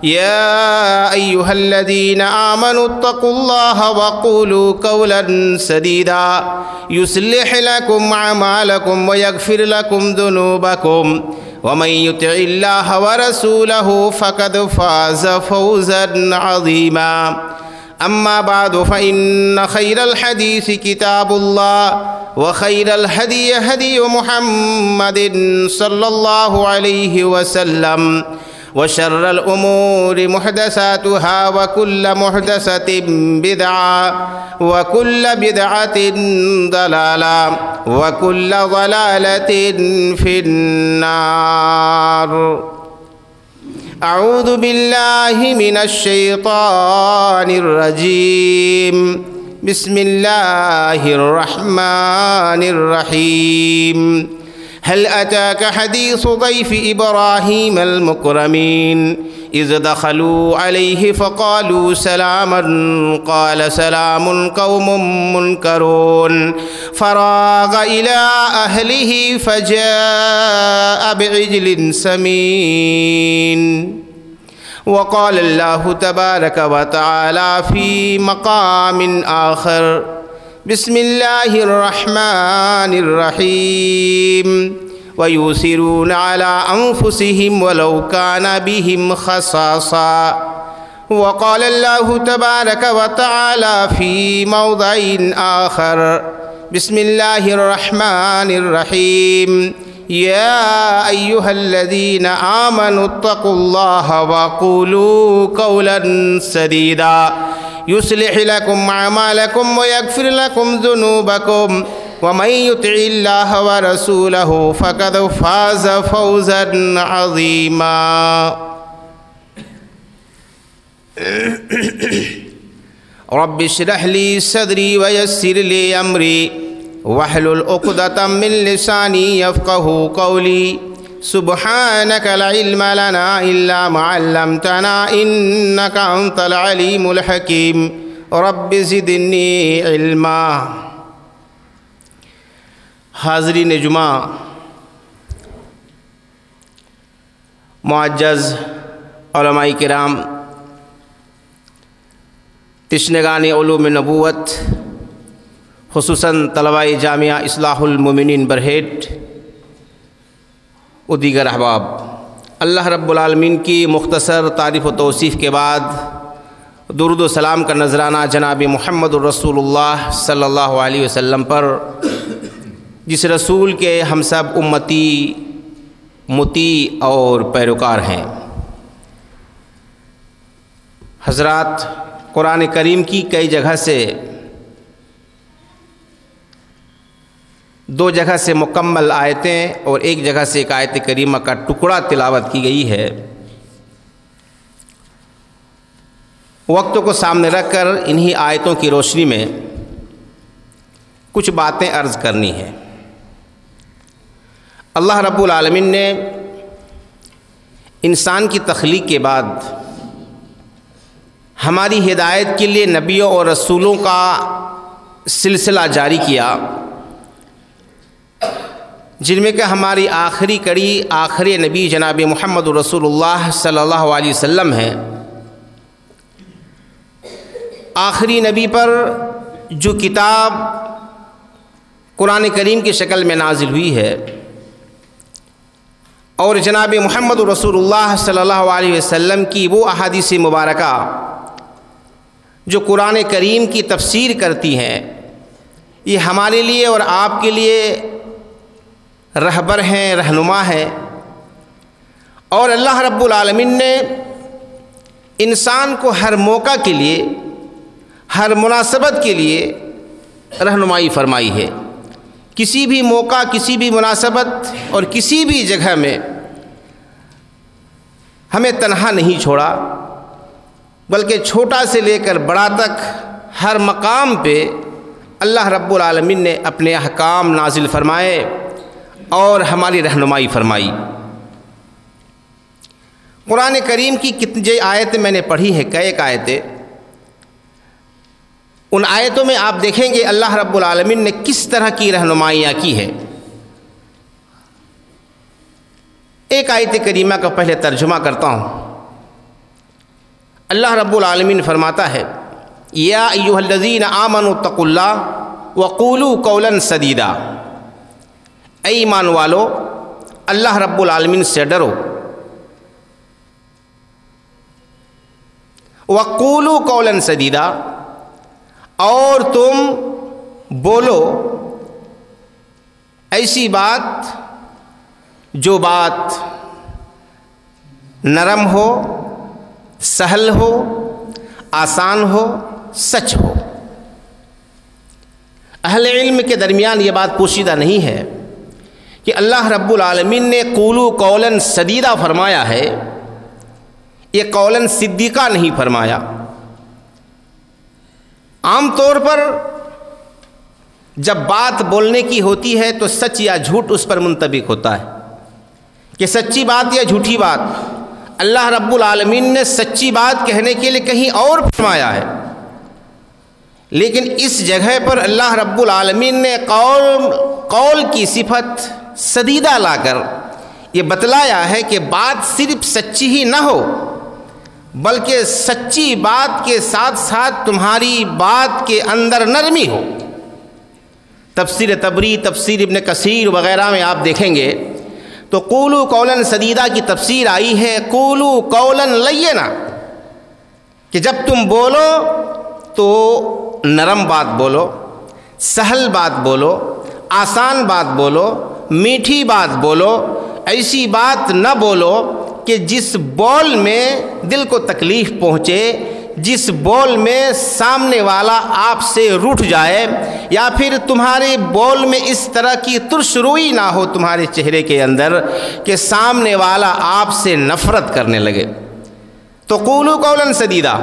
يا أيها الذين آمنوا اتقوا الله وقولوا قولا سديدا يصلح لكم أعمالكم ويغفر لكم ذنوبكم ومن يطع الله ورسوله فقد فاز فوزا عظيما أما بعد فإن خير الحديث كتاب الله وخير الهدي هدي محمد صلى الله عليه وسلم وشر الأمور محدثاتها وكل محدثة بدعة وكل بدعة ضلالة وكل ضلالة في النار. أعوذ بالله من الشيطان الرجيم. بسم الله الرحمن الرحيم. هل أتاك حديث ضيف إبراهيم المكرمين إذ دخلوا عليه فقالوا سلاما قال سلام قوم منكرون فراغ إلى أهله فجاء بعجل سمين. وقال الله تبارك وتعالى في مقام آخر: بسم الله الرحمن الرحيم. ويؤثرون على أنفسهم ولو كان بهم خصاصة. وقال الله تبارك وتعالى في موضع آخر: بسم الله الرحمن الرحيم. يا أيها الذين آمنوا اتقوا الله وقولوا قولا سديدا يصلح لكم أعمالكم ويغفر لكم ذنوبكم ومن يطع الله ورسوله فقد فاز فوزا عظيما. رب اشرح لي صدري ويسر لي أمري واحلل عقدة من لساني يفقهوا قولي. سبحانك لا علم لنا إلا ما علمتنا إنك أنت العليم الحكيم. رب زدني علما. حاضرین جمعہ، معزز علماء کرام، تشنگان علوم نبوت، خصوصاً طلباء جامعہ اصلاح المومنین برہیٹ و دیگر احباب، اللہ رب العالمین کی مختصر تعریف و توصیف کے بعد درود و سلام کا نذرانہ جناب محمد الرسول اللہ صلی اللہ علیہ وسلم پر، جس رسول کے ہم سب امتی، مطیع اور پیروکار ہیں۔ حضرات، قرآن کریم کی کئی جگہ سے، دو جگہ سے مکمل آیتیں اور ایک جگہ سے ایک آیت کریمہ کا ٹکڑا تلاوت کی گئی ہے۔ وقت کو سامنے رکھ کر انہی آیتوں کی روشنی میں کچھ باتیں عرض کرنی ہیں۔ اللہ رب العالمین نے انسان کی تخلیق کے بعد ہماری ہدایت کے لیے نبیوں اور رسولوں کا سلسلہ جاری کیا، جن میں کہ ہماری آخری کڑی، آخری نبی جناب محمد رسول اللہ صلی اللہ علیہ وسلم ہیں۔ آخری نبی پر جو کتاب قرآن کریم کی شکل میں نازل ہوئی ہے، اور جناب محمد رسول اللہ صلی اللہ علیہ وسلم کی وہ احادیث مبارکہ جو قرآن کریم کی تفسیر کرتی ہیں، یہ ہمارے لیے اور آپ کے لیے رہبر ہیں، رہنما ہیں۔ اور اللہ رب العالمین نے انسان کو ہر موقع کے لیے، ہر مناسبت کے لیے رہنمائی فرمائی ہے۔ کسی بھی موقع، کسی بھی مناسبت اور کسی بھی جگہ میں ہمیں تنہا نہیں چھوڑا، بلکہ چھوٹا سے لے کر بڑا تک ہر مقام پہ اللہ رب العالمین نے اپنے احکام نازل فرمائے اور ہماری رہنمائی فرمائی۔ قرآن کریم کی کتنی آیتیں میں نے پڑھی ہیں، کئی آیتیں، ان آیتوں میں آپ دیکھیں گے اللہ رب العالمین نے کس طرح کی رہنمائیاں کی ہے۔ ایک آیت کریمہ کا پہلے ترجمہ کرتا ہوں۔ اللہ رب العالمین فرماتا ہے یا ایھا الذین آمنوا اتقوا اللہ وقولوا قولا سدیدا، اے ایمان والو اللہ رب العالمین سے ڈرو، وقولوا قولا سدیدا، اور تم بولو ایسی بات جو بات نرم ہو، سہل ہو، آسان ہو، سچ ہو۔ اہل علم کے درمیان یہ بات پوشیدہ نہیں ہے کہ اللہ رب العالمین نے قولوا قولا سدیدا فرمایا ہے، یہ قولا صدیقہ نہیں فرمایا۔ عام طور پر جب بات بولنے کی ہوتی ہے تو سچ یا جھوٹ اس پر منطبق ہوتا ہے کہ سچی بات یا جھوٹی بات۔ اللہ رب العالمین نے سچی بات کہنے کے لیے کہیں اور فرمایا ہے، لیکن اس جگہ پر اللہ رب العالمین نے قول کی صفت سدیدہ لا کر یہ بتلایا ہے کہ بات صرف سچی ہی نہ ہو، بلکہ سچی بات کے ساتھ ساتھ تمہاری بات کے اندر نرمی ہو۔ تفسیر تبری، تفسیر ابن کثیر وغیرہ میں آپ دیکھیں گے تو قولوا قولا سدیدا کی تفسیر آئی ہے قولوا قولا لینا، کہ جب تم بولو تو نرم بات بولو، سہل بات بولو، آسان بات بولو، میٹھی بات بولو، ایسی بات نہ بولو کہ جس بول میں دل کو تکلیف پہنچے، جس بول میں سامنے والا آپ سے روٹھ جائے، یا پھر تمہارے بول میں اس طرح کی ترش روئی نہ ہو تمہارے چہرے کے اندر کہ سامنے والا آپ سے نفرت کرنے لگے۔ تو قولوا قولا سدیدا۔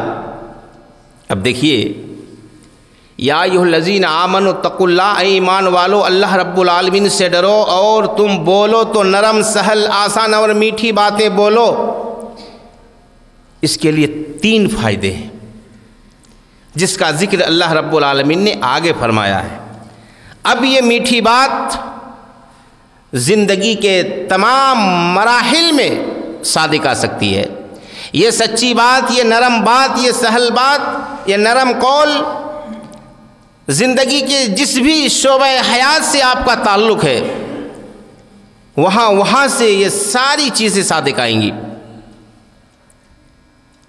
اب دیکھیے یا ایھا الذین آمنوا اتقوا اللہ، اے ایمان والو اللہ رب العالمین سے ڈرو اور تم بولو تو نرم سہل آسان اور میٹھی باتیں بولو۔ اس کے لیے 3 فائدے ہیں جس کا ذکر اللہ رب العالمین نے آگے فرمایا ہے۔ اب یہ میٹھی بات زندگی کے تمام مراحل میں صادق آ سکتی ہے۔ یہ سچی بات، یہ نرم بات، یہ سہل بات، یہ نرم قول زندگی کے جس بھی شعبہ حیات سے آپ کا تعلق ہے وہاں سے یہ ساری چیزیں صادق آئیں گی۔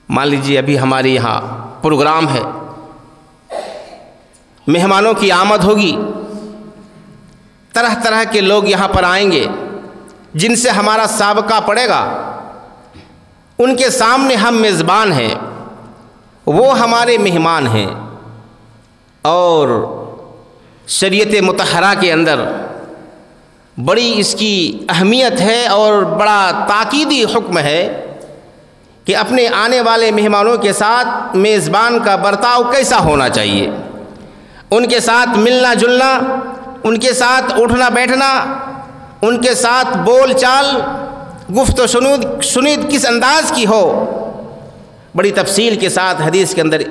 مان لیجیے ابھی ہمارے یہاں پروگرام ہے، مہمانوں کی آمد ہوگی، طرح طرح کے لوگ یہاں پر آئیں گے جن سے ہمارا سابقہ پڑے گا، ان کے سامنے ہم میزبان ہیں، وہ ہمارے مہمان ہیں، اور شریعت مطہرہ کے اندر بڑی اس کی اہمیت ہے اور بڑا تاکیدی حکم ہے کہ اپنے آنے والے مہمانوں کے ساتھ میزبان کا برتاؤ کیسا ہونا چاہیے، ان کے ساتھ ملنا جلنا، ان کے ساتھ اٹھنا بیٹھنا، ان کے ساتھ بول چال، گفت و شنید کس انداز کی ہو، بڑی تفصیل کے ساتھ حدیث کے اندر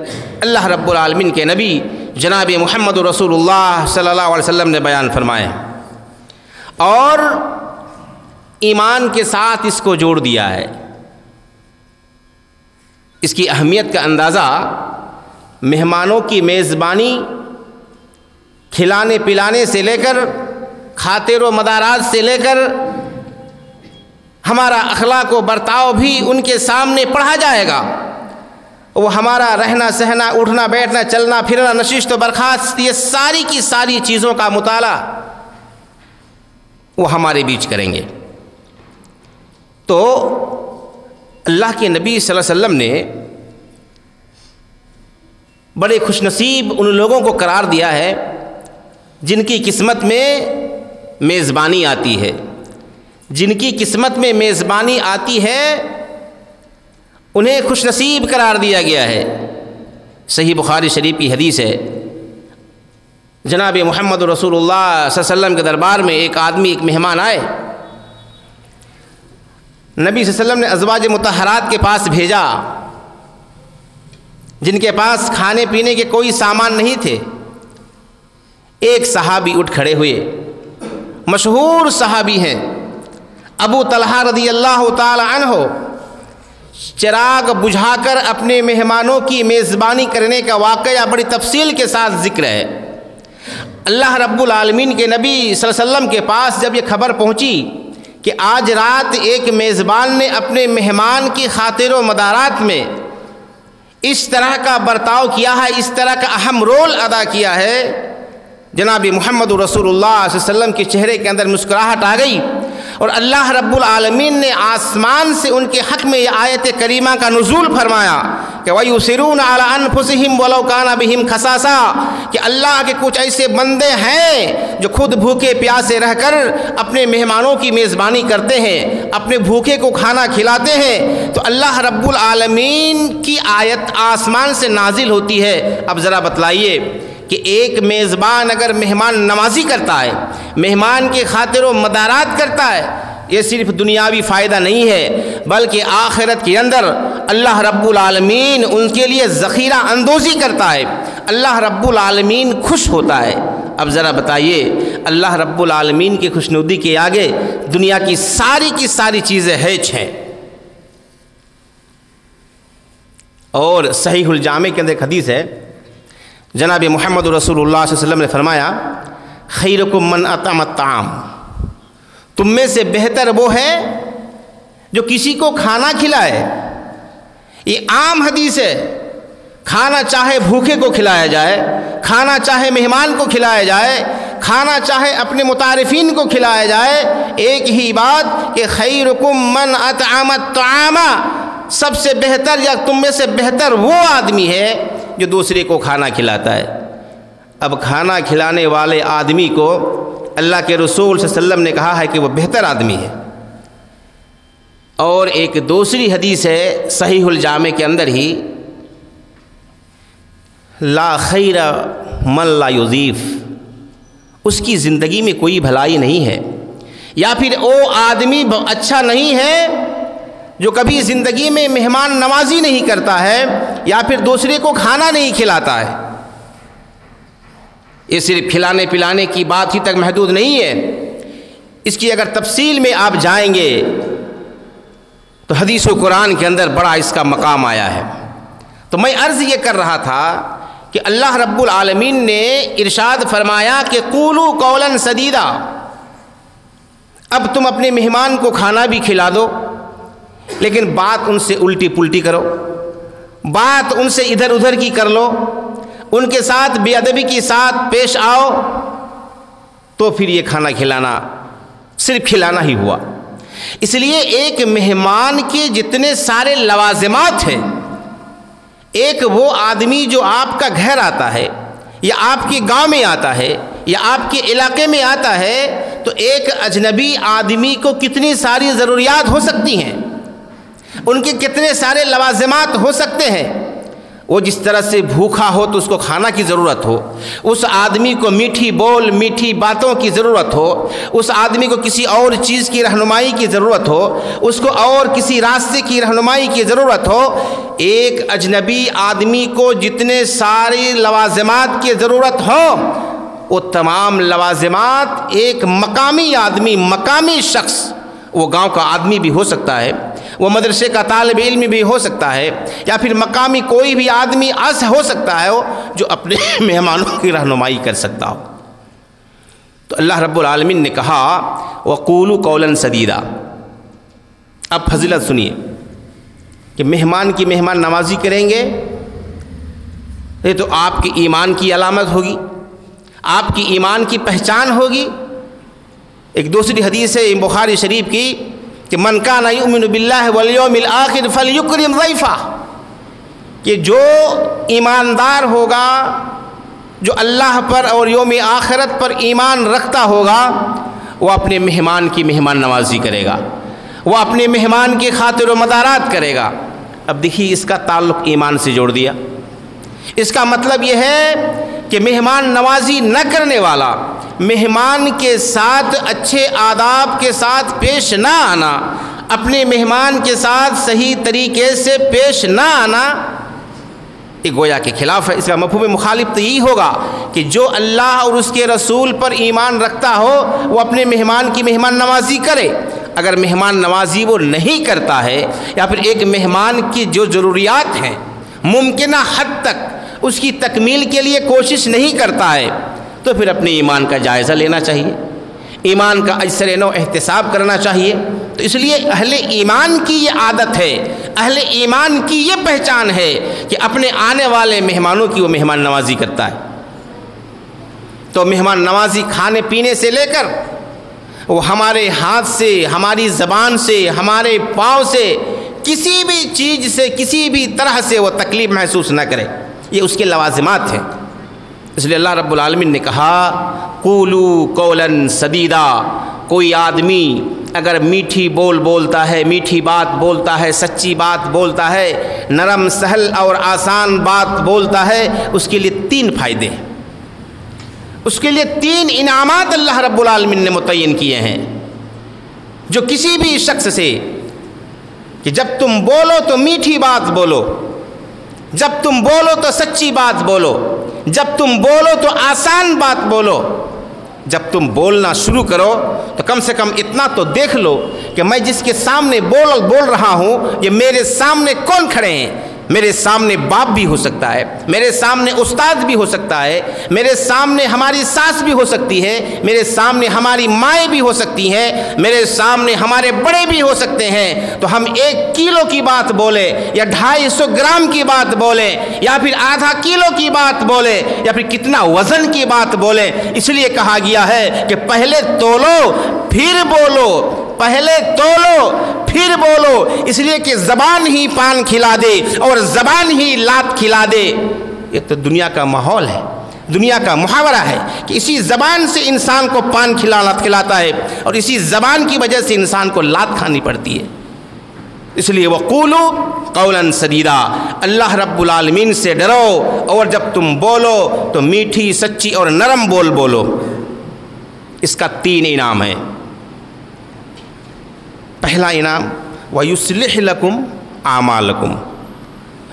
اللہ رب العالمین کے نبی جناب محمد رسول اللہ صلی اللہ علیہ وسلم نے بیان فرمائے، اور ایمان کے ساتھ اس کو جوڑ دیا ہے۔ اس کی اہمیت کا اندازہ مہمانوں کی میزبانی کھلانے پلانے سے لے کر خاطر و مدارات سے لے کر ہمارا اخلاق و برتاؤ بھی ان کے سامنے پڑھا جائے گا۔ وہ ہمارا رہنا سہنا، اٹھنا بیٹھنا، چلنا پھرنا، نشست و برخاست، یہ ساری کی ساری چیزوں کا مطالعہ وہ ہمارے بیچ کریں گے۔ تو اللہ کے نبی صلی اللہ علیہ وسلم نے بڑے خوش نصیب ان لوگوں کو قرار دیا ہے جن کی قسمت میں میزبانی آتی ہے، جن کی قسمت میں میزبانی آتی ہے انہیں خوش نصیب قرار دیا گیا ہے۔ صحیح بخاری شریف کی حدیث ہے، جناب محمد رسول اللہ صلی اللہ علیہ وسلم کے دربار میں ایک آدمی، ایک مہمان آئے، نبی صلی اللہ علیہ وسلم نے ازواج مطہرات کے پاس بھیجا جن کے پاس کھانے پینے کے کوئی سامان نہیں تھے۔ ایک صحابی اٹھ کھڑے ہوئے، مشہور صحابی ہیں، ابو طلحہ رضی اللہ تعالی عنہ چراغ بجھا کر اپنے مہمانوں کی میزبانی کرنے کا واقعہ بڑی تفصیل کے ساتھ ذکر ہے۔ اللہ رب العالمین کے نبی صلی اللہ علیہ وسلم کے پاس جب یہ خبر پہنچی کہ آج رات ایک میزبان نے اپنے مہمان کی خاطر و مدارات میں اس طرح کا برتاؤ کیا ہے، اس طرح کا اہم رول ادا کیا ہے، جناب محمد رسول اللہ صلی اللہ علیہ وسلم کے چہرے کے اندر مسکراہٹ آ گئی، اور اللہ رب العالمین نے آسمان سے ان کے حق میں یہ آیت کریمہ کا نزول فرمایا کہ وَيُسِرُونَ عَلَىٰ أَنفُسِهِمْ وَلَوْ كَانَ بِهِمْ خَصَاصَةٌ، کہ اللہ کے کچھ ایسے بندے ہیں جو خود بھوکے پیاسے رہ کر اپنے مہمانوں کی میزبانی کرتے ہیں، اپنے بھوکے کو کھانا کھلاتے ہیں، تو اللہ رب العالمین کی آیت آسمان سے نازل ہوتی ہے۔ اب ذرا بتلائیے کہ ایک میزبان اگر مہمان نوازی کرتا ہے، مہمان کی خاطر و مدارات کرتا ہے، یہ صرف دنیاوی فائدہ نہیں ہے بلکہ آخرت کے اندر اللہ رب العالمین ان کے لیے ذخیرہ اندوزی کرتا ہے، اللہ رب العالمین خوش ہوتا ہے۔ اب ذرا بتائیے اللہ رب العالمین کی خوشنودی کے آگے دنیا کی ساری چیزیں ہیچ ہیں۔ اور صحیح الجامع کے اندر ایک حدیث ہے، جناب محمد رسول اللہ صلی اللہ علیہ وسلم نے فرمایا خیرکم من اطعم الطعام، تم میں سے بہتر وہ ہے جو کسی کو کھانا کھلائے۔ یہ عام حدیث ہے، کھانا چاہے بھوکے کو کھلایا جائے، کھانا چاہے مہمان کو کھلایا جائے، کھانا چاہے اپنے متعارفین کو کھلایا جائے، ایک ہی بات کہ خیرکم من اطعم الطعام، سب سے بہتر یا تم میں سے بہتر وہ آدمی ہے جو دوسرے کو کھانا کھلاتا ہے۔ اب کھانا کھلانے والے آدمی کو اللہ کے رسول صلی اللہ علیہ وسلم نے کہا ہے کہ وہ بہتر آدمی ہے۔ اور ایک دوسری حدیث ہے صحیح الجامع کے اندر ہی، لا خیر من لا یضیف، اس کی زندگی میں کوئی بھلائی نہیں ہے، یا پھر وہ آدمی اچھا نہیں ہے جو کبھی زندگی میں مہمان نوازی نہیں کرتا ہے یا پھر دوسرے کو کھانا نہیں کھلاتا ہے۔ یہ صرف کھلانے پلانے کی بات ہی تک محدود نہیں ہے، اس کی اگر تفصیل میں آپ جائیں گے تو حدیث و قرآن کے اندر بڑا اس کا مقام آیا ہے۔ تو میں عرض یہ کر رہا تھا کہ اللہ رب العالمین نے ارشاد فرمایا کہ قولوا قولا سدیدا، اب تم اپنے مہمان کو کھانا بھی کھلا دو لیکن بات ان سے الٹی پلٹی کرو، بات ان سے ادھر ادھر کی کر لو، ان کے ساتھ بے ادبی کے ساتھ پیش آؤ، تو پھر یہ کھانا کھلانا صرف کھلانا ہی ہوا۔ اس لیے ایک مہمان کے جتنے سارے لوازمات ہیں، ایک وہ آدمی جو آپ کا گھر آتا ہے یا آپ کے گاؤں میں آتا ہے یا آپ کے علاقے میں آتا ہے، تو ایک اجنبی آدمی کو کتنی ساری ضروریات ہو سکتی ہیں، ان کے کتنے سارے لوازمات ہو سکتے ہیں۔ وہ جس طرح سے بھوکا ہو تو اس کو کھانا کی ضرورت ہو، اس آدمی کو میٹھی بول میٹھی باتوں کی ضرورت ہو، اس آدمی کو کسی اور چیز کی رہنمائی کی ضرورت ہو، اس کو اور کسی راستے کی رہنمائی کی ضرورت ہو۔ ایک اجنبی آدمی کو جتنے ساری لوازمات کی ضرورت ہو، وہ تمام لوازمات ایک مقامی آدمی، مقامی شخص، وہ گاؤں کا آدمی بھی ہو سکتا ہے، وہ مدرسے کا طالب علم بھی ہو سکتا ہے، یا پھر مقامی کوئی بھی آدمی ایسا ہو سکتا ہے جو اپنے مہمانوں کی رہنمائی کر سکتا ہو۔ تو اللہ رب العالمین نے کہا وَقُولُوا قَوْلًا سَدِيدًا۔ اب فضیلت سنیے کہ مہمان کی مہمان نوازی کریں گے، یہ تو آپ کی ایمان کی علامت ہوگی، آپ کی ایمان کی پہچان ہوگی۔ ایک دوسری حدیث ہے بخاری شریف کی کہ من کان یؤمن باللہ والیوم الآخر فلیکرم ضیفہ، کہ جو ایماندار ہوگا، جو اللہ پر اور یوم آخرت پر ایمان رکھتا ہوگا، وہ اپنے مہمان کی مہمان نوازی کرے گا، وہ اپنے مہمان کی خاطر و مدارات کرے گا۔ اب دیکھیے اس کا تعلق ایمان سے جوڑ دیا۔ اس کا مطلب یہ ہے کہ مہمان نوازی نہ کرنے والا، مہمان کے ساتھ اچھے آداب کے ساتھ پیش نہ آنا، اپنے مہمان کے ساتھ صحیح طریقے سے پیش نہ آنا، یہ گویا کے خلاف ہے۔ اس کا مفہوم مخالف تو یہی ہوگا کہ جو اللہ اور اس کے رسول پر ایمان رکھتا ہو وہ اپنے مہمان کی مہمان نوازی کرے۔ اگر مہمان نوازی وہ نہیں کرتا ہے یا پھر ایک مہمان کی جو ضروریات ہیں ممکنہ حد تک اس کی تکمیل کے لیے کوشش نہیں کرتا ہے تو پھر اپنے ایمان کا جائزہ لینا چاہیے، ایمان کا اجسر نو احتساب کرنا چاہیے۔ تو اس لیے اہل ایمان کی یہ عادت ہے، اہل ایمان کی یہ پہچان ہے کہ اپنے آنے والے مہمانوں کی وہ مہمان نوازی کرتا ہے۔ تو مہمان نوازی کھانے پینے سے لے کر وہ ہمارے ہاتھ سے، ہماری زبان سے، ہمارے پاؤں سے، کسی بھی چیز سے، کسی بھی طرح سے وہ تکلیف محسوس نہ کرے، یہ اس کے لوازمات ہیں۔ اس لیے اللہ رب العالمین نے کہا قولو قولا سدیدا، کوئی آدمی اگر میٹھی بول بولتا ہے، میٹھی بات بولتا ہے، سچی بات بولتا ہے، نرم سہل اور آسان بات بولتا ہے، اس کے لیے 3 فائدے ہیں، اس کے لیے 3 انعامات اللہ رب العالمین نے متعین کیے ہیں جو کسی بھی شخص سے، کہ جب تم بولو تو میٹھی بات بولو، جب تم بولو تو سچی بات بولو، جب تم بولو تو آسان بات بولو، جب تم بولنا شروع کرو تو کم سے کم اتنا تو دیکھ لو کہ میں جس کے سامنے بول رہا ہوں یہ میرے سامنے کون کھڑے ہیں۔ میرے سامنے باپ بھی ہو سکتا ہے، میرے سامنے استاد بھی ہو سکتا ہے، میرے سامنے ہماری ساس بھی ہو سکتی ہے، میرے سامنے ہماری مائیں بھی ہو سکتی ہیں، میرے سامنے ہمارے بڑے بھی ہو سکتے ہیں۔ تو ہم 1 کلو کی بات بولیں یا 250 گرام کی بات بولیں یا پھر آدھا کلو کی بات بولیں یا پھر کتنا وزن کی بات بولیں، اس لیے کہا گیا ہے کہ پہلے تولو پھر بولو، پہلے تولو پھر بولو، اس لیے کہ زبان ہی پان کھلا دے اور زبان ہی لات کھلا دے۔ یہ تو دنیا کا ماحول ہے، دنیا کا محاورہ ہے کہ اسی زبان سے انسان کو پان کھلاتا ہے اور اسی زبان کی وجہ سے انسان کو لات کھانی پڑتی ہے۔ اس لیے وقولو قولا سدیدا، اللہ رب العالمین سے ڈرو اور جب تم بولو تو میٹھی، سچی اور نرم بولو۔ اس کا 3 انعام ہے۔ پہلا انعام وَيُصْلِحْ لَكُمْ أَعْمَالَكُمْ،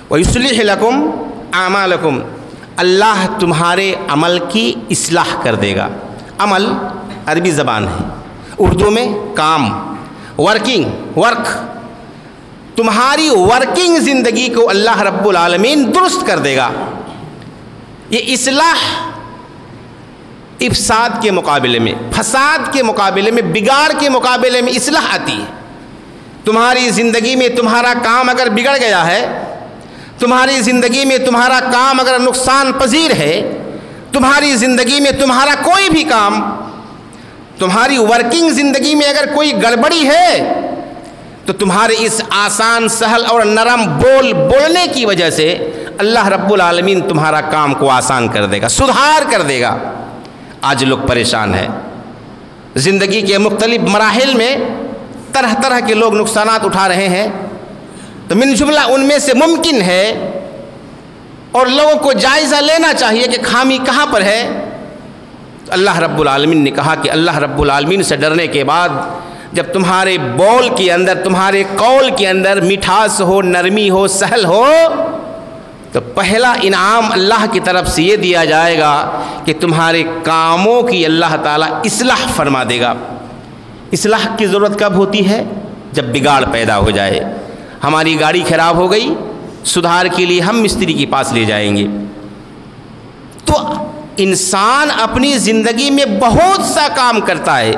وَيُصْلِحْ لَكُمْ أَعْمَالَكُمْ، اللہ تمہارے عمل کی اصلاح کر دے گا۔ عمل عربی زبان ہے، اردو میں کام، ورک، تمہاری ورکنگ زندگی کو اللہ رب العالمین درست کر دے گا۔ یہ اصلاح افساد کے مقابلے میں، فساد کے مقابلے میں، بگاڑ کے مقابلے میں اصلاح آتی ہے۔ تمہاری زندگی میں تمہارا کام اگر بگڑ گیا ہے، تمہاری زندگی میں تمہارا کام اگر نقصان پذیر ہے، تمہاری زندگی میں تمہارا کوئی بھی کام، تمہاری ورکنگ زندگی میں اگر کوئی گڑبڑی ہے تو تمہارے اس آسان سہل اور نرم بولنے کی وجہ سے اللہ رب العالمین تمہارا کام کو آسان کر دے گا، سدھار کر دے گا۔ آج لوگ پریشان ہیں، زندگی کے مختلف مراحل میں طرح طرح کے لوگ نقصانات اٹھا رہے ہیں، تو من جملہ ان میں سے ممکن ہے اور لوگوں کو جائزہ لینا چاہیے کہ خامی کہاں پر ہے۔ اللہ رب العالمین نے کہا کہ اللہ رب العالمین سے ڈرنے کے بعد جب تمہارے بول کے اندر، تمہارے قول کے اندر مٹھاس ہو، نرمی ہو، سہل ہو، تو پہلا انعام اللہ کی طرف سے یہ دیا جائے گا کہ تمہارے کاموں کی اللہ تعالیٰ اصلاح فرما دے گا۔ اصلاح کی ضرورت کب ہوتی ہے؟ جب بگاڑ پیدا ہو جائے۔ ہماری گاڑی خراب ہو گئی، سدھار کے لیے ہم مستری کے پاس لے جائیں گے۔ تو انسان اپنی زندگی میں بہت سا کام کرتا ہے،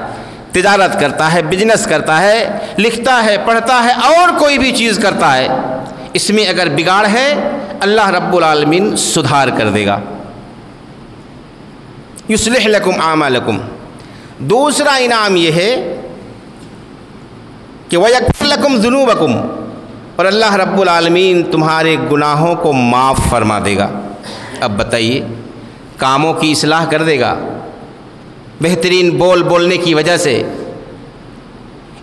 تجارت کرتا ہے، بزنس کرتا ہے، لکھتا ہے، پڑھتا ہے اور کوئی بھی چیز کرتا ہے، اس میں اگر بگاڑ ہے اللہ رب العالمین سدھار کر دے گا۔ یصلح لکم اعمالکم۔ دوسرا انعام یہ ہے کہ وَيَغْفِرْ لَكُمْ ذُنُوبَكُمْ، اور اللہ رب العالمین تمہارے گناہوں کو معاف فرما دے گا۔ اب بتائیے، کاموں کی اصلاح کر دے گا، بہترین بولنے کی وجہ سے۔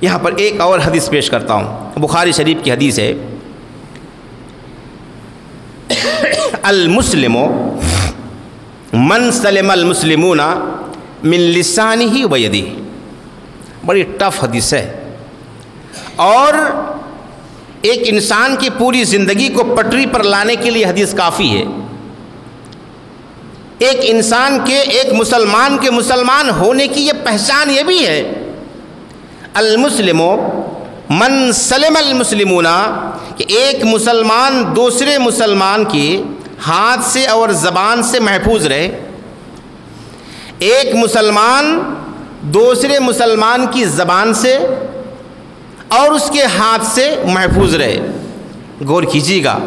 یہاں پر ایک اور حدیث پیش کرتا ہوں، بخاری شریف کی حدیث ہے، المسلم من سلم المسلمون من لسانہ و یدہ۔ بڑی ٹف حدیث ہے، اور ایک انسان کی پوری زندگی کو پٹری پر لانے کے لیے حدیث کافی ہے۔ ایک انسان کے، ایک مسلمان کے مسلمان ہونے کی یہ پہچان یہ بھی ہے، المسلم من سلم المسلمون، کہ ایک مسلمان دوسرے مسلمان کے ہاتھ سے اور زبان سے محفوظ رہے، ایک مسلمان دوسرے مسلمان کی زبان سے اور اس کے ہاتھ سے محفوظ رہے۔ غور کیجیے گا،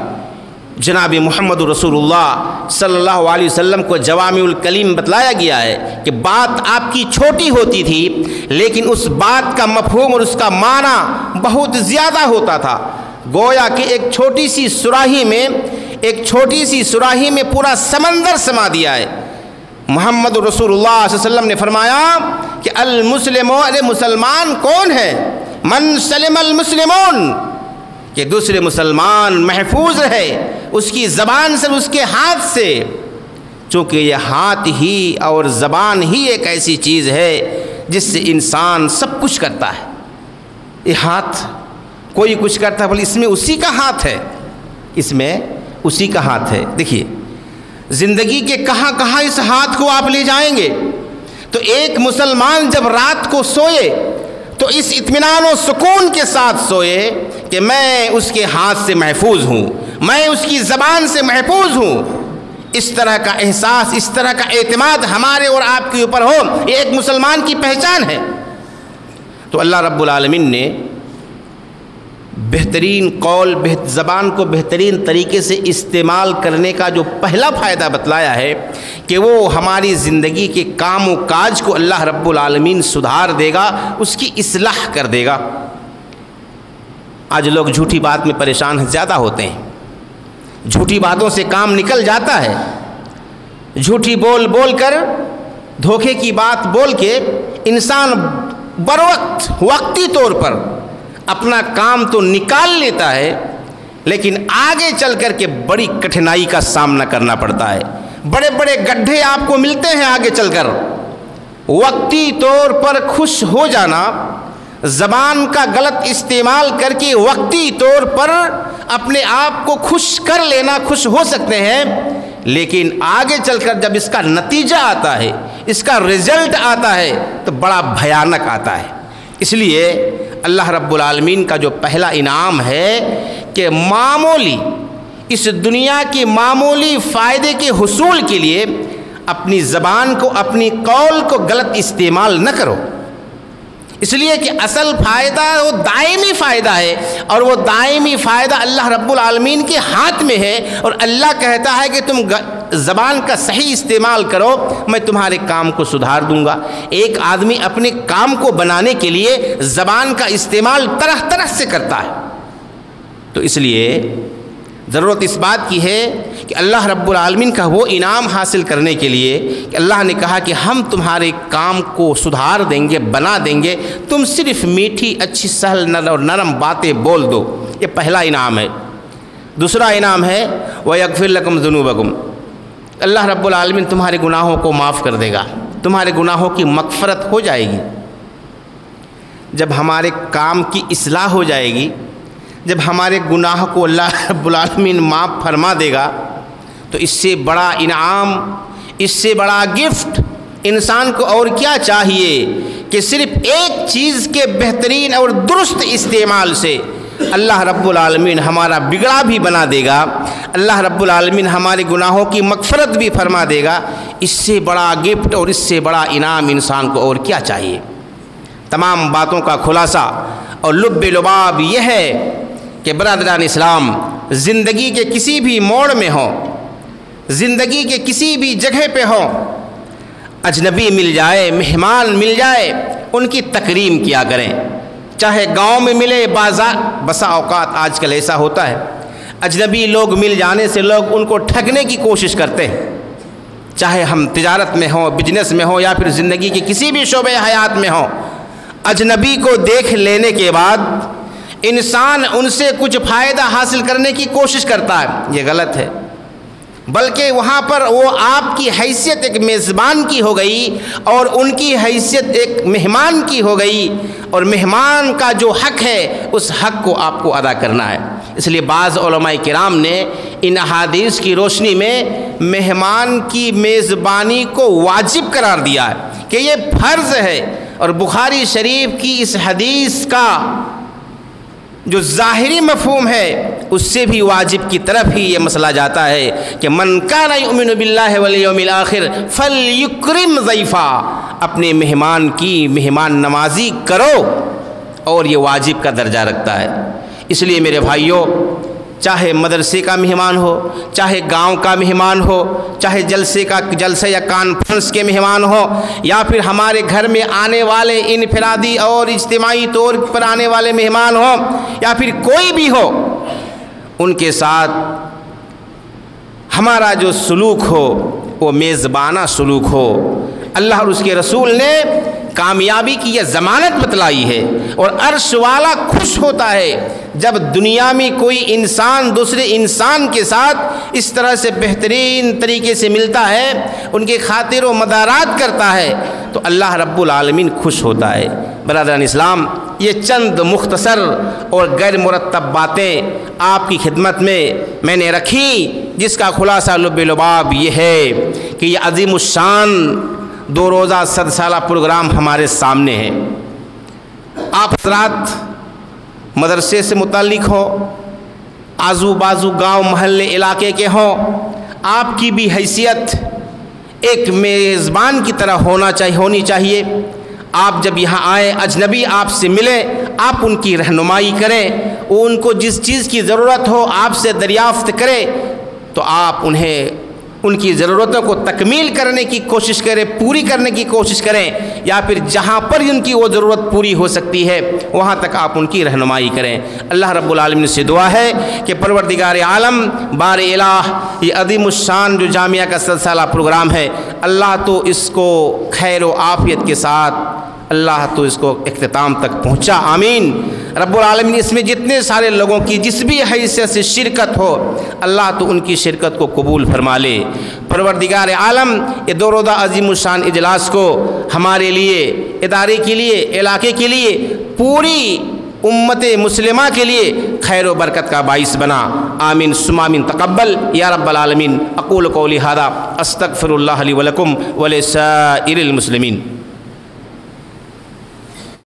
جناب محمد رسول اللہ صلی اللہ علیہ وسلم کو جوامع الکلیم بتلایا گیا ہے کہ بات آپ کی چھوٹی ہوتی تھی لیکن اس بات کا مفہوم اور اس کا معنی بہت زیادہ ہوتا تھا۔ گویا کہ ایک چھوٹی سی سراہی میں پورا سمندر سما دیا ہے۔ محمد رسول اللہ صلی اللہ علیہ وسلم نے فرمایا کہ المسلم، ارے مسلمان کون ہے؟ من سلم المسلمون، کہ دوسرے مسلمان محفوظ رہے اس کی زبان سے، اس کے ہاتھ سے، چونکہ یہ ہاتھ ہی اور زبان ہی ایک ایسی چیز ہے جس سے انسان سب کچھ کرتا ہے۔ یہ ہاتھ کوئی کچھ کرتا ہے بولے اس میں اسی کا ہاتھ ہے، اس میں اسی کا ہاتھ ہے۔ دیکھیے زندگی کے کہاں کہاں اس ہاتھ کو آپ لے جائیں گے۔ تو ایک مسلمان جب رات کو سوئے تو اس اطمینان و سکون کے ساتھ سوئے کہ میں اس کے ہاتھ سے محفوظ ہوں، میں اس کی زبان سے محفوظ ہوں۔ اس طرح کا احساس، اس طرح کا اعتماد ہمارے اور آپ کے اوپر ہو، یہ ایک مسلمان کی پہچان ہے۔ تو اللہ رب العالمین نے بہترین قول، زبان کو بہترین طریقے سے استعمال کرنے کا جو پہلا فائدہ بتلایا ہے کہ وہ ہماری زندگی کے کام و کاج کو اللہ رب العالمین سدھار دے گا، اس کی اصلاح کر دے گا۔ آج لوگ جھوٹی بات میں پریشان زیادہ ہوتے ہیں، جھوٹی باتوں سے کام نکل جاتا ہے، جھوٹی بول کر، دھوکے کی بات بول کے انسان بروقت وقتی طور پر اپنا کام تو نکال لیتا ہے لیکن آگے چل کر کے بڑی کٹھنائی کا سامنا کرنا پڑتا ہے، بڑے بڑے گڈھے آپ کو ملتے ہیں آگے چل کر۔ وقتی طور پر خوش ہو جانا، زبان کا غلط استعمال کر کے وقتی طور پر اپنے آپ کو خوش کر لینا، خوش ہو سکتے ہیں، لیکن آگے چل کر جب اس کا نتیجہ آتا ہے، اس کا رزلٹ آتا ہے تو بڑا بھیانک آتا ہے۔ اس لیے اللہ رب العالمین کا جو پہلا انعام ہے کہ معمولی، اس دنیا کے معمولی فائدے کے حصول کے لیے اپنی زبان کو، اپنی قول کو غلط استعمال نہ کرو، اس لیے کہ اصل فائدہ وہ دائمی فائدہ ہے، اور وہ دائمی فائدہ اللہ رب العالمین کے ہاتھ میں ہے، اور اللہ کہتا ہے کہ تم زبان کا صحیح استعمال کرو، میں تمہارے کام کو سدھار دوں گا۔ ایک آدمی اپنے کام کو بنانے کے لیے زبان کا استعمال طرح طرح سے کرتا ہے، تو اس لیے ضرورت اس بات کی ہے کہ اللہ رب العالمین کا وہ انعام حاصل کرنے کے لیے کہ اللہ نے کہا کہ ہم تمہارے کام کو سدھار دیں گے، بنا دیں گے، تم صرف میٹھی اچھی سہل اور نرم باتیں بول دو، یہ پہلا انعام ہے۔ دوسرا انعام ہے وَيَغْفِرْ لَكُمْ ذُنُوبَكُمْ، اللہ رب العالمین تمہارے گناہوں کو معاف کر دے گا، تمہارے گناہوں کی مغفرت ہو جائے گی۔ جب ہمارے کام کی اصلاح ہو جائے گی، جب ہمارے گناہ کو اللہ رب العالمین معاف فرما دے گا، تو اس سے بڑا انعام، اس سے بڑا گفٹ انسان کو اور کیا چاہیے کہ صرف ایک چیز کے بہترین اور درست استعمال سے اللہ رب العالمین ہمارا بگڑا بھی بنا دے گا، اللہ رب العالمین ہمارے گناہوں کی مغفرت بھی فرما دے گا۔ اس سے بڑا گفٹ اور اس سے بڑا انعام انسان کو اور کیا چاہیے؟ تمام باتوں کا خلاصہ اور لب لباب یہ ہے کہ برادران اسلام، زندگی کے کسی بھی موڑ میں ہوں، زندگی کے کسی بھی جگہ پہ ہوں، اجنبی مل جائے، مہمان مل جائے، ان کی تکریم کیا کریں، چاہے گاؤں میں ملے، بازار، بسا اوقات آج کل ایسا ہوتا ہے اجنبی لوگ مل جانے سے لوگ ان کو ٹھگنے کی کوشش کرتے ہیں، چاہے ہم تجارت میں ہوں، بزنس میں ہوں، یا پھر زندگی کے کسی بھی شعبہ حیات میں ہوں، اجنبی کو دیکھ لینے کے بعد انسان ان سے کچھ فائدہ حاصل کرنے کی کوشش کرتا ہے، یہ غلط ہے۔ بلکہ وہاں پر وہ آپ کی حیثیت ایک میزبان کی ہو گئی اور ان کی حیثیت ایک مہمان کی ہو گئی، اور مہمان کا جو حق ہے اس حق کو آپ کو ادا کرنا ہے۔ اس لیے بعض علماء کرام نے ان احادیث کی روشنی میں مہمان کی میزبانی کو واجب قرار دیا ہے کہ یہ فرض ہے، اور بخاری شریف کی اس حدیث کا جو ظاہری مفہوم ہے اس سے بھی واجب کی طرف ہی یہ مسئلہ جاتا ہے کہ من کان یؤمن باللہ والیوم الآخر فلیکرم ضیفا، اپنے مہمان کی مہمان نوازی کرو، اور یہ واجب کا درجہ رکھتا ہے۔ اس لیے میرے بھائیوں، چاہے مدرسے کا مہمان ہو، چاہے گاؤں کا مہمان ہو، چاہے جلسے یا کانفرنس کے مہمان ہو، یا پھر ہمارے گھر میں آنے والے انفرادی اور اجتماعی طور پر آنے والے مہمان ہوں، یا پھر کوئی بھی ہو، ان کے ساتھ ہمارا جو سلوک ہو وہ میزبانہ سلوک ہو۔ اللہ اور اس کے رسول نے کامیابی کی یہ ضمانت بتلائی ہے، اور عرش والا خوش ہوتا ہے جب دنیا میں کوئی انسان دوسرے انسان کے ساتھ اس طرح سے بہترین طریقے سے ملتا ہے، ان کے خاطر و مدارات کرتا ہے، تو اللہ رب العالمین خوش ہوتا ہے۔ برادران اسلام، یہ چند مختصر اور غیر مرتب باتیں آپ کی خدمت میں نے رکھی، جس کا خلاصہ لب لباب یہ ہے کہ یہ عظیم الشان 2 روزہ 100 سالہ پروگرام ہمارے سامنے ہے۔ آپ حضرات مدرسے سے متعلق ہو، آزو بازو گاؤں محلے علاقے کے ہوں، آپ کی بھی حیثیت ایک میزبان کی طرح ہونی چاہیے۔ آپ جب یہاں آئیں، اجنبی آپ سے ملیں، آپ ان کی رہنمائی کریں، وہ ان کو جس چیز کی ضرورت ہو آپ سے دریافت کریں، تو آپ انہیں ان کی ضرورتوں کو تکمیل کرنے کی کوشش کریں، پوری کرنے کی کوشش کریں، یا پھر جہاں پر ان کی وہ ضرورت پوری ہو سکتی ہے وہاں تک آپ ان کی رہنمائی کریں۔ اللہ رب العالمین سے دعا ہے کہ پروردگار عالم بار الہ یہ عظیم الشان جو جامعہ کا 100 سالہ پروگرام ہے، اللہ تو اس کو خیر و عافیت کے ساتھ اللہ تو اس کو اختتام تک پہنچا، آمین۔ رب العالمین اس میں جتنے سارے لوگوں کی جس بھی حیثیت سے شرکت ہو، اللہ تو ان کی شرکت کو قبول فرما لے۔ پروردگار عالم یہ 2 روزہ عظیم الشان اجلاس کو ہمارے لیے، ادارے کے لیے، علاقے کے لیے، پوری امت مسلمہ کے لیے خیر و برکت کا باعث بنا، آمین ثم آمین۔ تقبل یا رب العالمین۔ اقول قولی ھذا استغفر اللہ لی ولکم ولسائر المسلمین۔